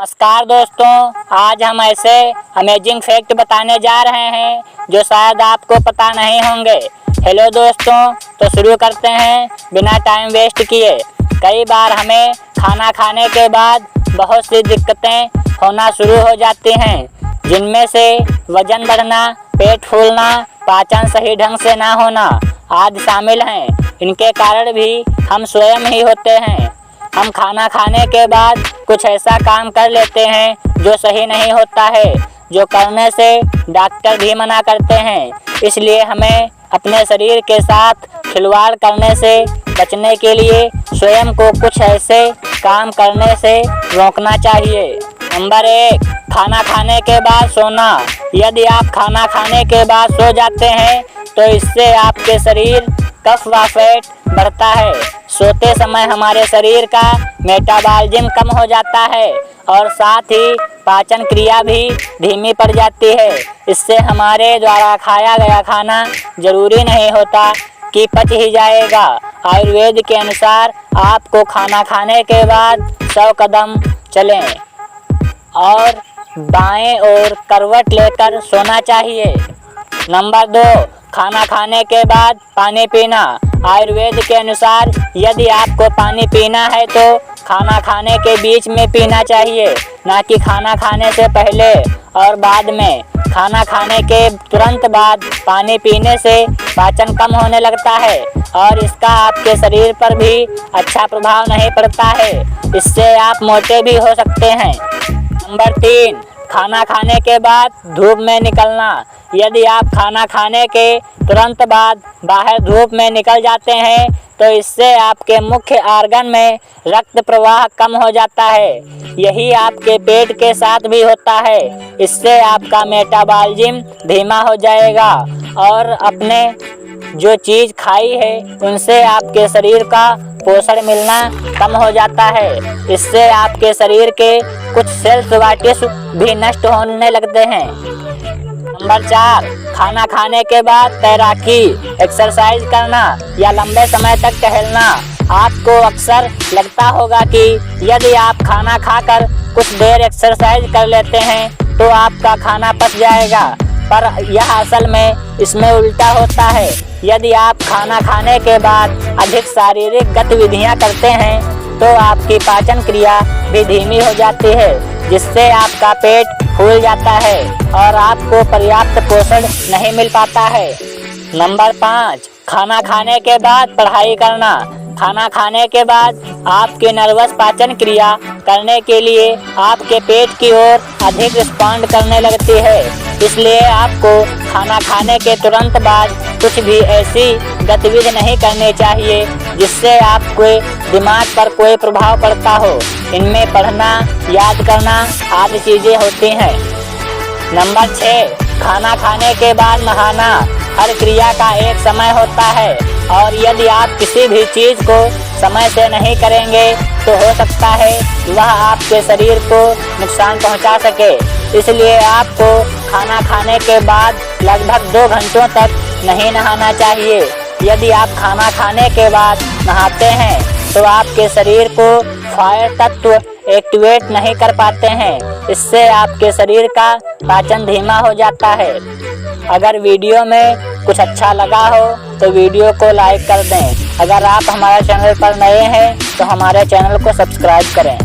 नमस्कार दोस्तों, आज हम ऐसे अमेजिंग फैक्ट बताने जा रहे हैं जो शायद आपको पता नहीं होंगे। हेलो दोस्तों, तो शुरू करते हैं बिना टाइम वेस्ट किए। कई बार हमें खाना खाने के बाद बहुत सी दिक्कतें होना शुरू हो जाती हैं, जिनमें से वजन बढ़ना, पेट फूलना, पाचन सही ढंग से ना होना आदि शामिल हैं। इनके कारण भी हम स्वयं ही होते हैं। हम खाना खाने के बाद कुछ ऐसा काम कर लेते हैं जो सही नहीं होता है, जो करने से डॉक्टर भी मना करते हैं। इसलिए हमें अपने शरीर के साथ खिलवाड़ करने से बचने के लिए स्वयं को कुछ ऐसे काम करने से रोकना चाहिए। नंबर 1, खाना खाने के बाद सोना। यदि आप खाना खाने के बाद सो जाते हैं तो इससे आपके शरीर कफ व फैट बढ़ता है। सोते समय हमारे शरीर का मेटाबॉलिज्म कम हो जाता है और साथ ही पाचन क्रिया भी धीमी पड़ जाती है। इससे हमारे द्वारा खाया गया खाना जरूरी नहीं होता कि पच ही जाएगा। आयुर्वेद के अनुसार आपको खाना खाने के बाद 100 कदम चलें और बाएं ओर करवट लेकर सोना चाहिए। नंबर 2, खाना खाने के बाद पानी पीना। आयुर्वेद के अनुसार यदि आपको पानी पीना है तो खाना खाने के बीच में पीना चाहिए, ना कि खाना खाने से पहले और बाद में। खाना खाने के तुरंत बाद पानी पीने से पाचन कम होने लगता है और इसका आपके शरीर पर भी अच्छा प्रभाव नहीं पड़ता है। इससे आप मोटे भी हो सकते हैं। नंबर 3, खाना खाने के बाद धूप में निकलना। यदि आप खाना खाने के तुरंत बाद बाहर धूप में निकल जाते हैं तो इससे आपके मुख्य ऑर्गन में रक्त प्रवाह कम हो जाता है। यही आपके पेट के साथ भी होता है। इससे आपका मेटाबॉलिज्म धीमा हो जाएगा और अपने जो चीज़ खाई है उनसे आपके शरीर का पोषण मिलना कम हो जाता है। इससे आपके शरीर के कुछ सेल्स व टिश्यू भी नष्ट होने लगते हैं। नंबर 4, खाना खाने के बाद तैराकी, एक्सरसाइज करना या लंबे समय तक टहलना। आपको अक्सर लगता होगा कि यदि आप खाना खाकर कुछ देर एक्सरसाइज कर लेते हैं तो आपका खाना पच जाएगा, पर यह असल में इसमें उल्टा होता है। यदि आप खाना खाने के बाद अधिक शारीरिक गतिविधियां करते हैं तो आपकी पाचन क्रिया भी धीमी हो जाती है, जिससे आपका पेट फूल जाता है और आपको पर्याप्त पोषण नहीं मिल पाता है। नंबर 5, खाना खाने के बाद पढ़ाई करना। खाना खाने के बाद आपके नर्वस पाचन क्रिया करने के लिए आपके पेट की ओर अधिक रिस्पॉन्ड करने लगती है। इसलिए आपको खाना खाने के तुरंत बाद कुछ भी ऐसी गतिविधि नहीं करनी चाहिए जिससे आपके दिमाग पर कोई प्रभाव पड़ता हो। इनमें पढ़ना, याद करना आदि चीज़ें होती हैं। नंबर 6, खाना खाने के बाद नहाना। हर क्रिया का एक समय होता है और यदि आप किसी भी चीज़ को समय से नहीं करेंगे तो हो सकता है वह आपके शरीर को नुकसान पहुंचा सके। इसलिए आपको खाना खाने के बाद लगभग 2 घंटों तक नहीं नहाना चाहिए। यदि आप खाना खाने के बाद नहाते हैं तो आपके शरीर को फायर तत्व एक्टिवेट नहीं कर पाते हैं। इससे आपके शरीर का पाचन धीमा हो जाता है। अगर वीडियो में कुछ अच्छा लगा हो तो वीडियो को लाइक कर दें। अगर आप हमारे चैनल पर नए हैं तो हमारे चैनल को सब्सक्राइब करें।